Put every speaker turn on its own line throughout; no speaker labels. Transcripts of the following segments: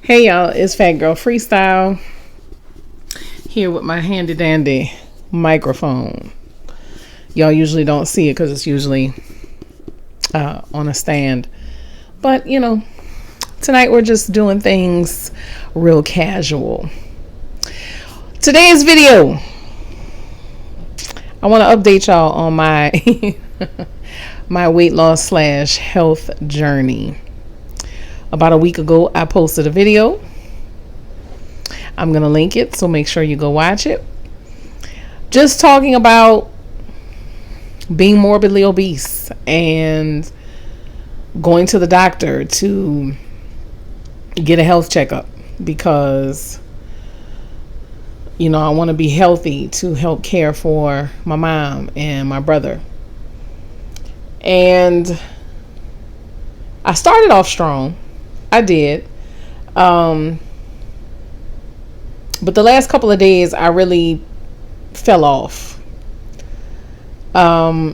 Hey y'all, it's Fat Girl Freestyle here with my handy dandy microphone. Y'all usually don't see it because it's usually on a stand. But tonight we're just doing things real casual. Today's video, I want to update y'all on my my weight loss / health journey. About a week ago, I posted a video. I'm going to link it, so make sure you go watch it. Just talking about being morbidly obese and going to the doctor to get a health checkup because, I want to be healthy to help care for my mom and my brother. And I started off strong. I did. But the last couple of days, I really fell off. I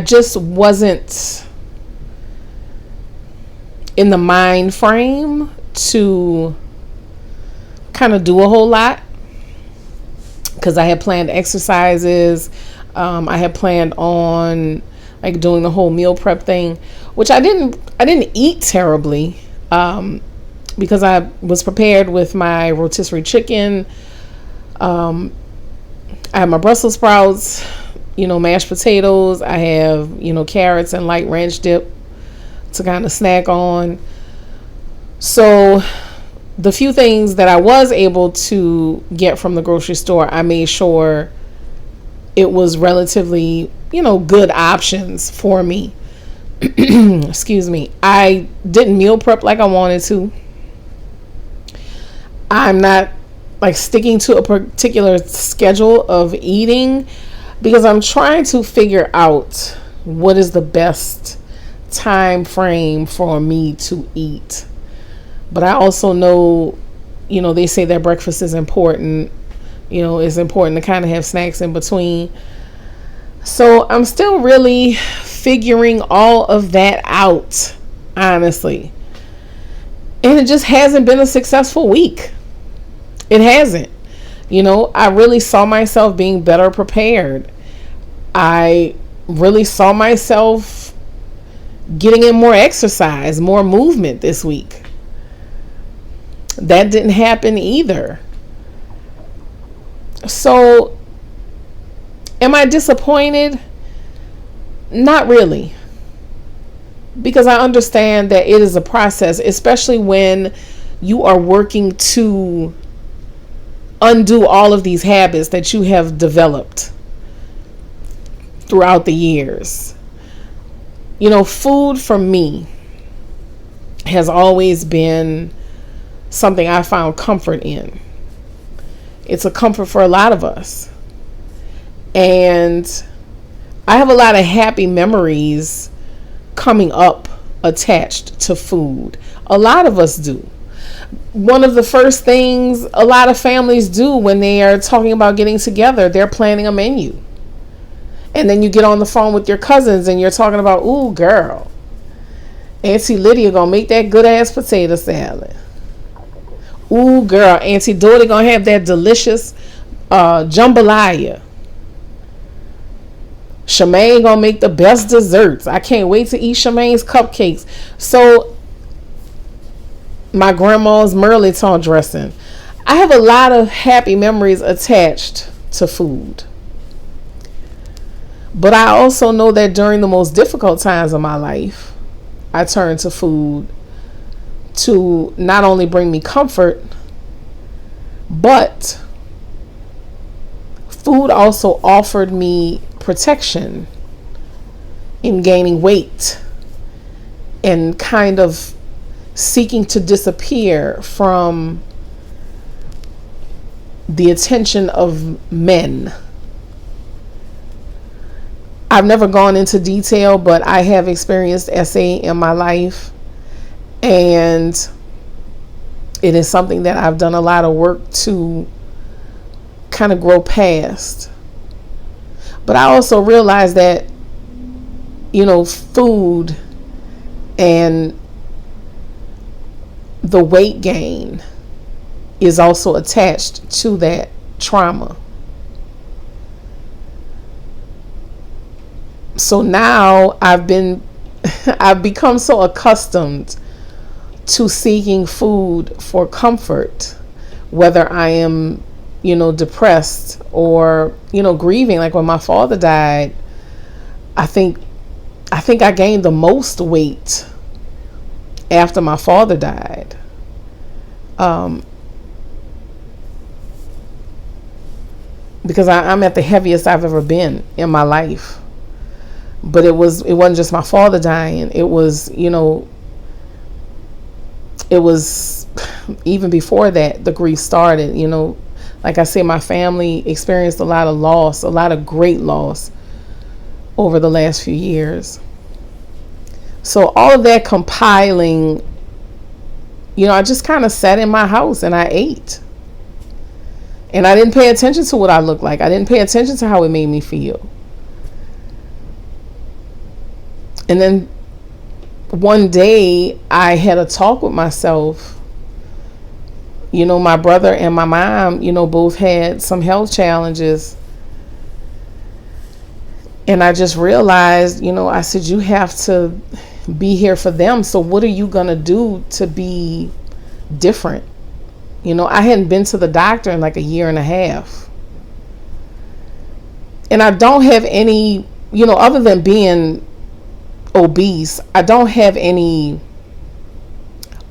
just wasn't in the mind frame to kind of do a whole lot because I had planned exercises. I had planned on doing the whole meal prep thing, which I didn't eat terribly because I was prepared with my rotisserie chicken. I have my Brussels sprouts, mashed potatoes. I have, carrots and light ranch dip to kind of snack on. So the few things that I was able to get from the grocery store, I made sure it was relatively, good options for me. Excuse me. I didn't meal prep like I wanted to. I'm not sticking to a particular schedule of eating because I'm trying to figure out what is the best time frame for me to eat. But I also know, they say that breakfast is important. It's important to kind of have snacks in between. So I'm still really figuring all of that out, honestly. And it just hasn't been a successful week. It hasn't. I really saw myself being better prepared. I really saw myself getting in more exercise, more movement this week. That didn't happen either. So, am I disappointed? Not really. Because I understand that it is a process, especially when you are working to undo all of these habits that you have developed throughout the years. Food for me has always been something I found comfort in. It's a comfort for a lot of us. And I have a lot of happy memories coming up attached to food. A lot of us do. One of the first things a lot of families do when they are talking about getting together, they're planning a menu. And then you get on the phone with your cousins and you're talking about, ooh, girl, Auntie Lydia gonna make that good ass potato salad. Ooh, girl, Auntie Dorothy gonna have that delicious jambalaya. Shemaine gonna make the best desserts. I can't wait to eat Shemaine's cupcakes. So, my grandma's Merleton dressing. I have a lot of happy memories attached to food. But I also know that during the most difficult times of my life, I turned to food to not only bring me comfort, but food also offered me protection in gaining weight and kind of seeking to disappear from the attention of men. I've never gone into detail, but I have experienced SA in my life, and it is something that I've done a lot of work to kind of grow past. But I also realized that, food and the weight gain is also attached to that trauma. So now I've become so accustomed to seeking food for comfort, whether I am, depressed or, grieving. Like when my father died, I think I gained the most weight after my father died. Because I'm at the heaviest I've ever been in my life. But it wasn't just my father dying. It was even before that, the grief started. Like I said, my family experienced a lot of loss, a lot of great loss over the last few years. So all of that compiling, I just kind of sat in my house and I ate. And I didn't pay attention to what I looked like. I didn't pay attention to how it made me feel. And then one day I had a talk with myself. My brother and my mom, both had some health challenges. And I just realized, I said, you have to be here for them. So what are you going to do to be different? I hadn't been to the doctor in like a year and a half. And I don't have any, other than being obese, I don't have any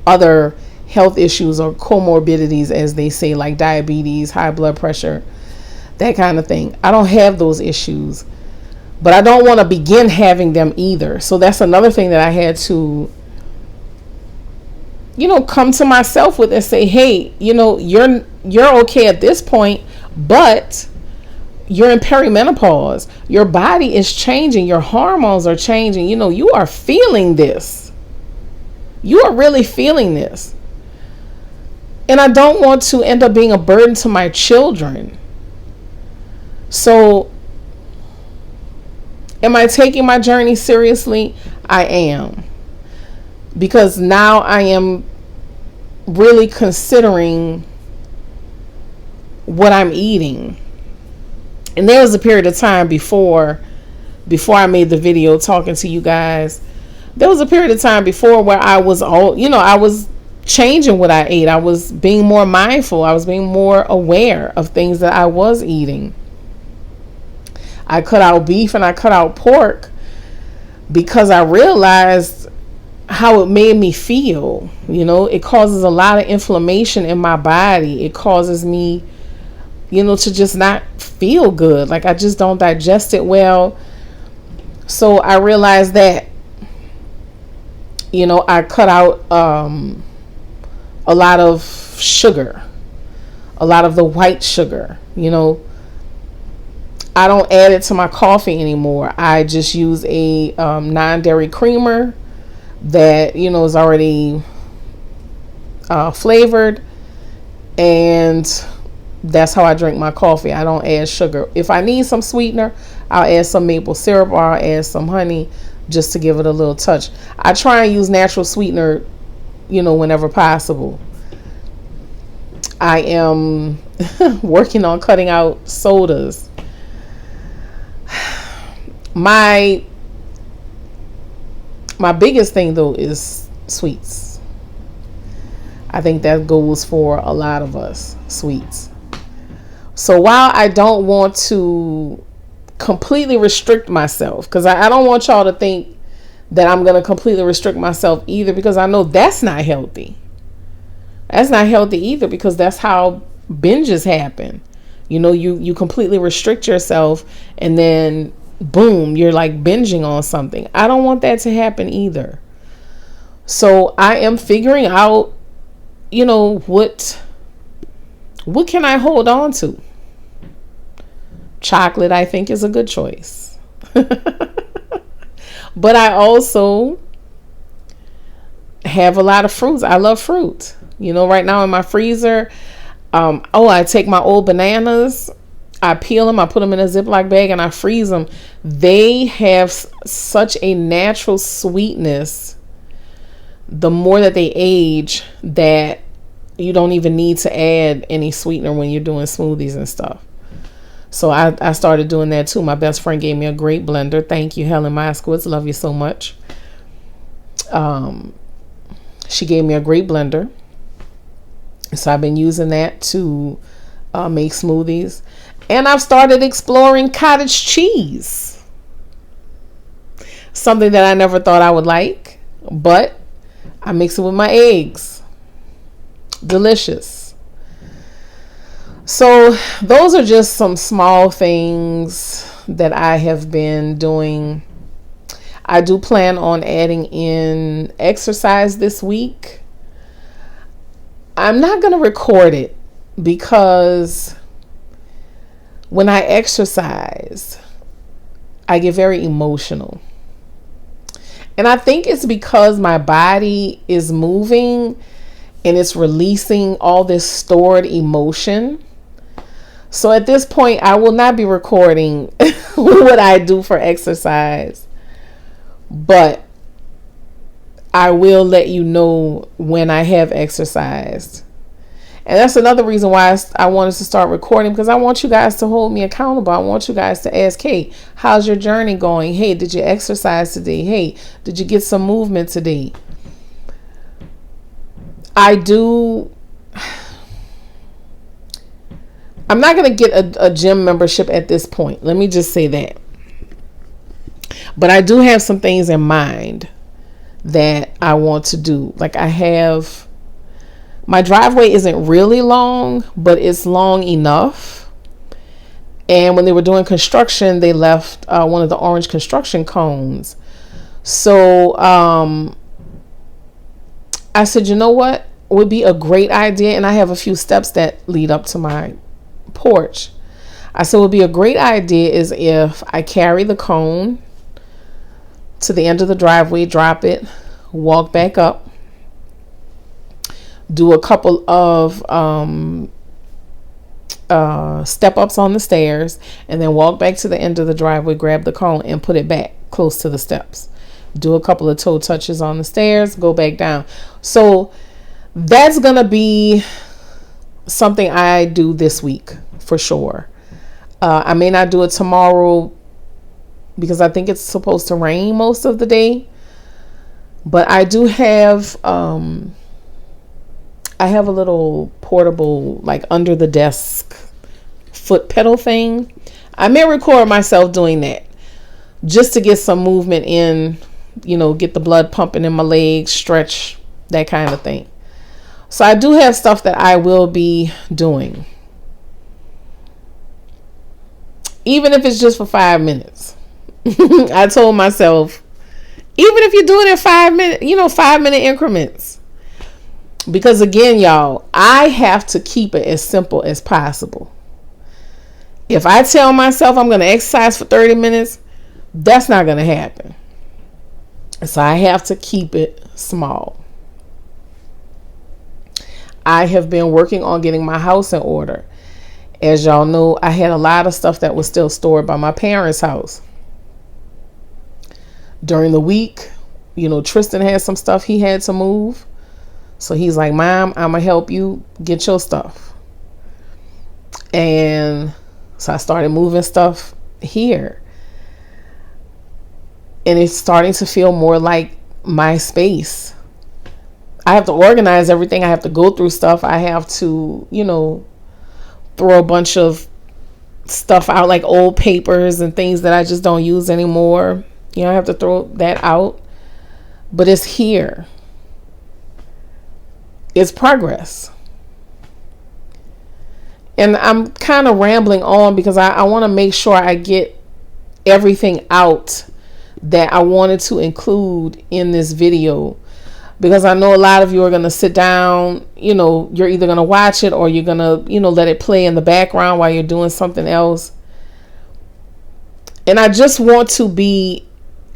other health issues or comorbidities, as they say, like diabetes, high blood pressure, that kind of thing. I don't have those issues, but I don't want to begin having them either. So that's another thing that I had to, come to myself with and say, hey, you're okay at this point, but you're in perimenopause. Your body is changing. Your hormones are changing. You are feeling this. You are really feeling this. And I don't want to end up being a burden to my children. So, am I taking my journey seriously? I am. Because now I am really considering what I'm eating. And there was a period of time before I made the video talking to you guys. There was a period of time before where I was I was changing what I ate. I was being more mindful. I was being more aware of things that I was eating. I cut out beef and I cut out pork because I realized how it made me feel. It causes a lot of inflammation in my body. It causes me, to just not feel good. Like I just don't digest it well. So I realized that, I cut out a lot of sugar, a lot of the white sugar. I don't add it to my coffee anymore. I just use a non-dairy creamer that is already flavored, and that's how I drink my coffee. I don't add sugar. If I need some sweetener, I'll add some maple syrup or I'll add some honey just to give it a little touch. I try and use natural sweetener, whenever possible. I am working on cutting out sodas. My biggest thing though is sweets. I think that goes for a lot of us, sweets. So while I don't want to completely restrict myself, because I don't want y'all to think that I'm going to completely restrict myself either, because I know that's not healthy. That's not healthy either, because that's how binges happen. You completely restrict yourself and then boom, you're like binging on something. I don't want that to happen either. So I am figuring out, what can I hold on to? Chocolate, I think, is a good choice. But I also have a lot of fruits. I love fruit. Right now in my freezer, I take my old bananas, I peel them, I put them in a Ziploc bag, and I freeze them. They have such a natural sweetness the more that they age, that you don't even need to add any sweetener when you're doing smoothies and stuff. So I started doing that too. My best friend gave me a great blender. Thank you, Helen Moskowitz. Love you so much. She gave me a great blender. So I've been using that to make smoothies. And I've started exploring cottage cheese. Something that I never thought I would like. But I mix it with my eggs. Delicious. So those are just some small things that I have been doing. I do plan on adding in exercise this week. I'm not going to record it because when I exercise, I get very emotional. And I think it's because my body is moving and it's releasing all this stored emotion. So at this point, I will not be recording what I do for exercise, but I will let you know when I have exercised. And that's another reason why I wanted to start recording, because I want you guys to hold me accountable. I want you guys to ask, hey, how's your journey going? Hey, did you exercise today? Hey, did you get some movement today? I'm not going to get a gym membership at this point. Let me just say that. But I do have some things in mind that I want to do. Like my driveway isn't really long, but it's long enough. And when they were doing construction, they left one of the orange construction cones. So I said, you know what would be a great idea? And I have a few steps that lead up to my porch. I said, what would be a great idea is if I carry the cone to the end of the driveway, drop it, walk back up, do a couple of step ups on the stairs, and then walk back to the end of the driveway, grab the cone and put it back close to the steps. Do a couple of toe touches on the stairs, go back down. So that's going to be something I do this week for sure. I may not do it tomorrow because I think it's supposed to rain most of the day. But I do have, I have a little portable, like under the desk foot pedal thing. I may record myself doing that just to get some movement in, get the blood pumping in my legs, stretch, that kind of thing. So I do have stuff that I will be doing. Even if it's just for 5 minutes. I told myself, even if you're doing it 5 minute, 5-minute increments. Because again, y'all, I have to keep it as simple as possible. If I tell myself I'm going to exercise for 30 minutes, that's not going to happen. So I have to keep it small. I have been working on getting my house in order. As y'all know, I had a lot of stuff that was still stored by my parents' house. During the week, Tristan had some stuff he had to move. So he's like, Mom, I'm going to help you get your stuff. And so I started moving stuff here. And it's starting to feel more like my space. I have to organize everything. I have to go through stuff. I have to, throw a bunch of stuff out, like old papers and things that I just don't use anymore. I have to throw that out. But it's here. It's progress. And I'm kind of rambling on because I want to make sure I get everything out that I wanted to include in this video. Because I know a lot of you are going to sit down, you're either going to watch it or you're going to, let it play in the background while you're doing something else. And I just want to be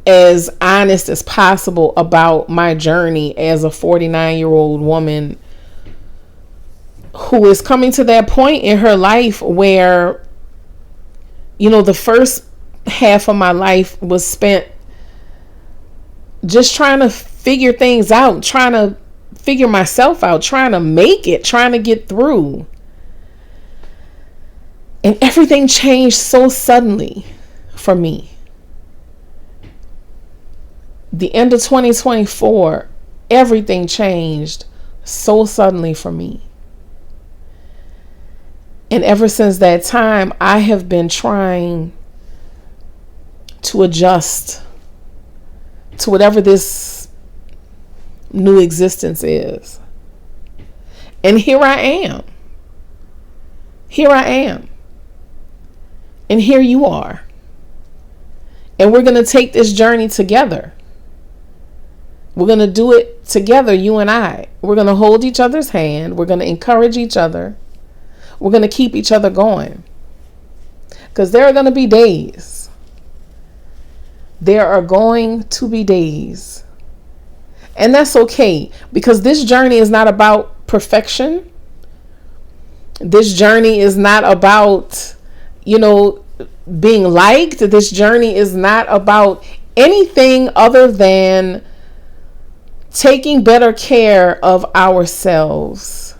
as honest as possible about my journey as a 49-year-old woman who is coming to that point in her life where, the first half of my life was spent just trying to figure things out, trying to figure myself out, trying to make it, trying to get through. And everything changed so suddenly for me. The end of 2024, everything changed so suddenly for me. And ever since that time, I have been trying to adjust to whatever this new existence is. And here I am. Here I am. And here you are. And we're going to take this journey together. We're going to do it together, you and I. We're going to hold each other's hand. We're going to encourage each other. We're going to keep each other going. Because there are going to be days. There are going to be days. And that's okay. Because this journey is not about perfection. This journey is not about, being liked. This journey is not about anything other than taking better care of ourselves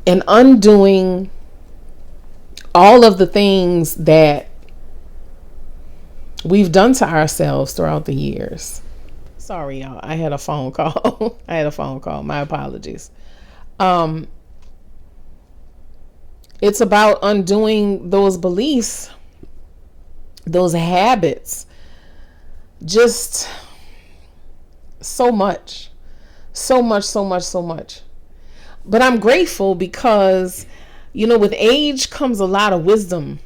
and undoing all of the things that we've done to ourselves throughout the years. Sorry, y'all. I had a phone call. My apologies. It's about undoing those beliefs, those habits, just so much. But I'm grateful because, with age comes a lot of wisdom.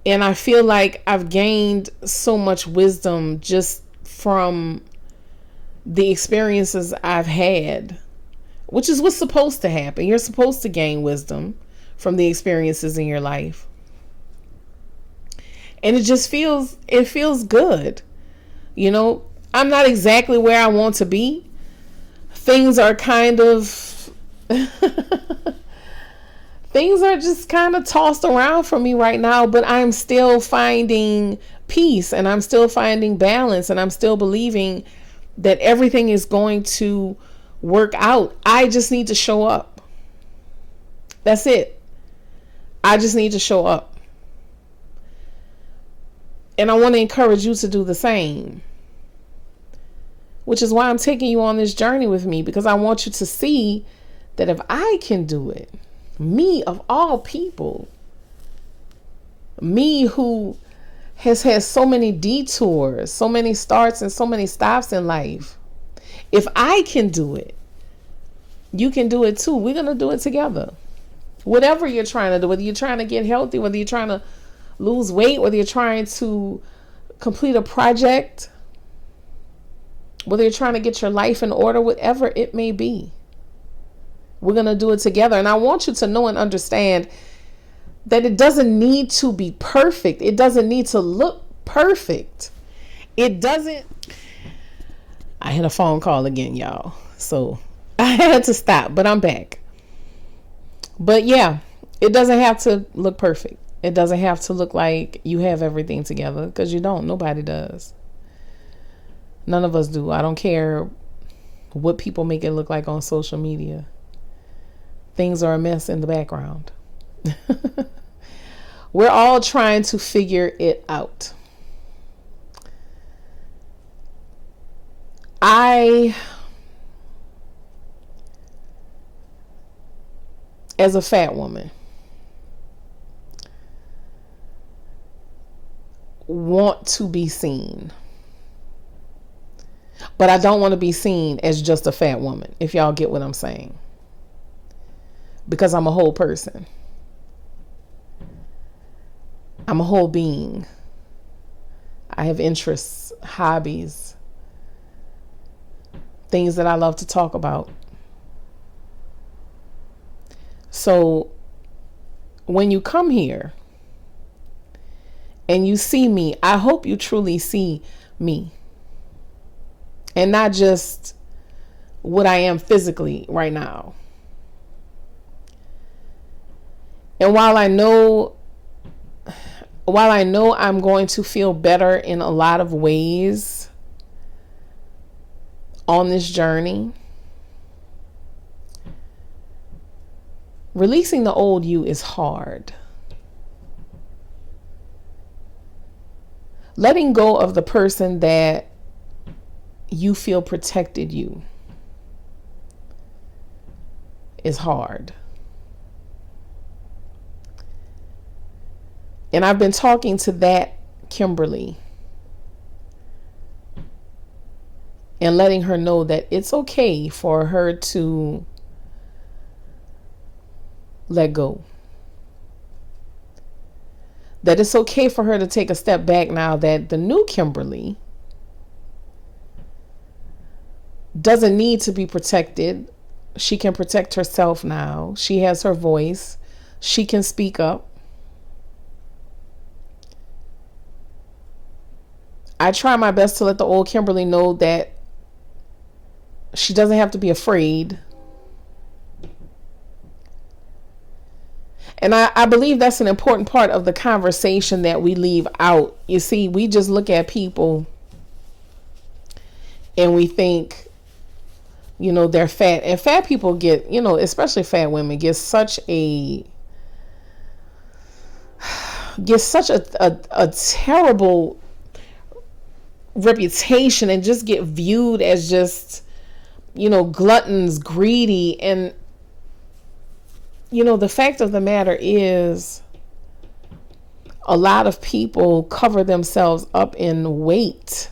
And I feel like I've gained so much wisdom just from the experiences I've had, which is what's supposed to happen. You're supposed to gain wisdom from the experiences in your life. And it feels good. I'm not exactly where I want to be. Things are things are just kind of tossed around for me right now, but I'm still finding peace and I'm still finding balance and I'm still believing that everything is going to work out. I just need to show up. That's it. I just need to show up. And I want to encourage you to do the same. Which is why I'm taking you on this journey with me, because I want you to see that if I can do it, me of all people, me who has had so many detours, so many starts and so many stops in life, if I can do it, you can do it too. We're going to do it together. Whatever you're trying to do, whether you're trying to get healthy, whether you're trying to lose weight, whether you're trying to complete a project, whether you're trying to get your life in order, whatever it may be, we're going to do it together. And I want you to know and understand that it doesn't need to be perfect. It doesn't need to look perfect. It doesn't. I had a phone call again, y'all. So I had to stop, but I'm back. But yeah, it doesn't have to look perfect. It doesn't have to look like you have everything together, because you don't. Nobody does. None of us do. I don't care what people make it look like on social media. Things are a mess in the background. We're all trying to figure it out. I, as a fat woman, want to be seen. But I don't want to be seen as just a fat woman, if y'all get what I'm saying. Because I'm a whole person. I'm a whole being. I have interests, hobbies, things that I love to talk about. So when you come here and you see me, I hope you truly see me. And not just what I am physically right now. And while I know while I know I'm going to feel better in a lot of ways on this journey, releasing the old you is hard. Letting go of the person that you feel protected you is hard. And I've been talking to that Kimberly and letting her know that it's okay for her to let go. That it's okay for her to take a step back now that the new Kimberly doesn't need to be protected. She can protect herself now. She has her voice. She can speak up. I try my best to let the old Kimberly know that she doesn't have to be afraid. And I believe that's an important part of the conversation that we leave out. You see, we just look at people and we think, you know, they're fat. And fat people get, you know, especially fat women, get such a terrible reputation and just get viewed as just, you know, gluttons, greedy. And you know, the fact of the matter is, a lot of people cover themselves up in weight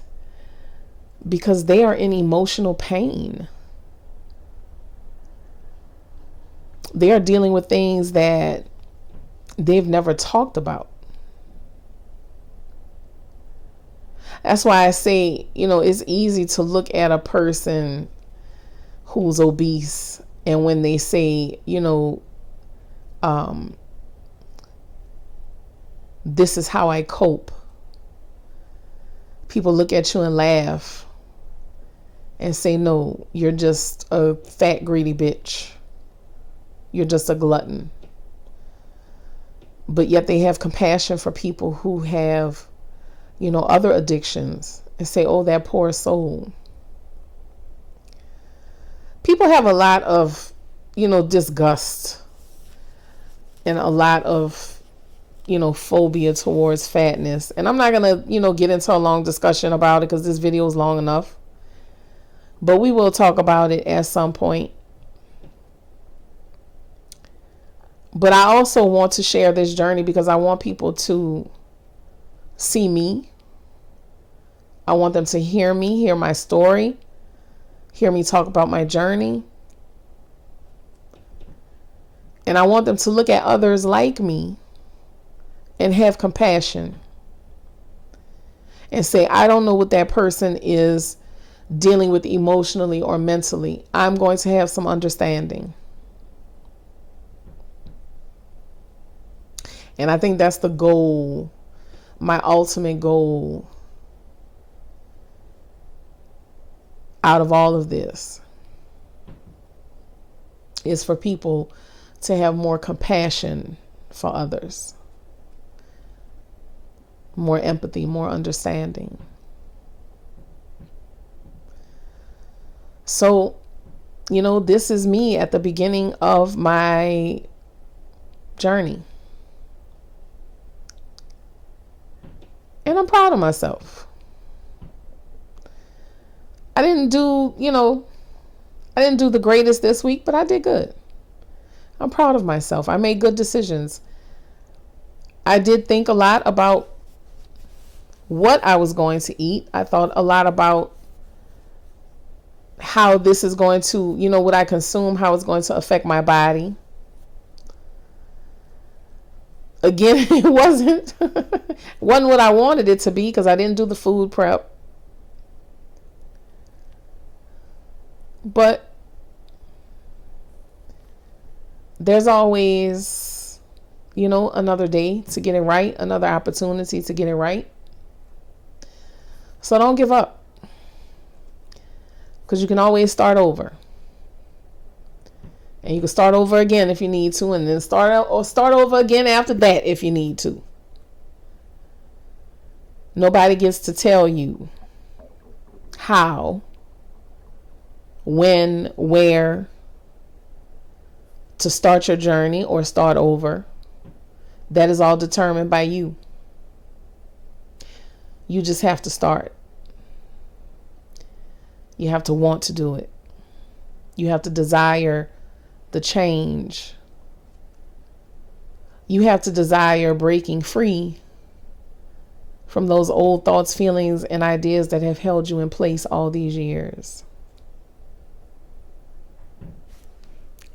because they are in emotional pain. They are dealing with things that they've never talked about. That's why I say, you know, it's easy to look at a person who's obese, and when they say, you know, this is how I cope, people look at you and laugh and say, no, you're just a fat, greedy bitch. You're just a glutton. But yet they have compassion for people who have, you know, other addictions and say, oh, that poor soul. People have a lot of, you know, disgust and a lot of, you know, phobia towards fatness. And I'm not going to, you know, get into a long discussion about it because this video is long enough. But we will talk about it at some point. But I also want to share this journey because I want people to see me. I want them to hear me, hear my story, hear me talk about my journey. And I want them to look at others like me and have compassion and say, I don't know what that person is dealing with emotionally or mentally. I'm going to have some understanding. And I think that's the goal, my ultimate goal out of all of this, is for people to have more compassion for others, more empathy, more understanding. So, you know, this is me at the beginning of my journey. And I'm proud of myself. I didn't do the greatest this week, but I did good. I'm proud of myself. I made good decisions. I did think a lot about what I was going to eat. I thought a lot about how this is going to, you know, what I consume, how it's going to affect my body. Again, it wasn't what I wanted it to be because I didn't do the food prep. But there's always, you know, another day to get it right, another opportunity to get it right. So don't give up, because you can always start over. And you can start over again if you need to, and then start over again after that if you need to. Nobody gets to tell you how, when, where to start your journey or start over. That is all determined by you. You just have to start. You have to want to do it. You have to desire the change. You have to desire breaking free from those old thoughts, feelings, and ideas that have held you in place all these years.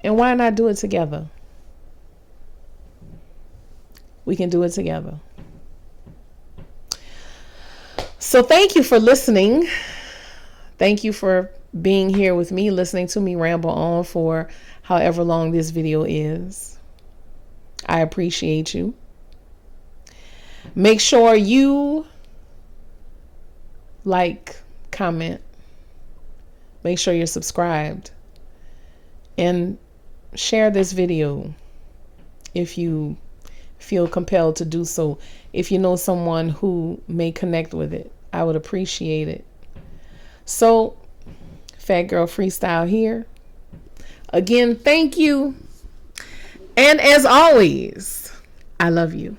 And why not do it together? We can do it together. So thank you for listening. Thank you for being here with me, listening to me ramble on for however long this video is. I appreciate you. Make sure you like, comment. Make sure you're subscribed. And share this video if you feel compelled to do so. If you know someone who may connect with it, I would appreciate it. So, Fat Girl Freestyle here. Again, thank you. And as always, I love you.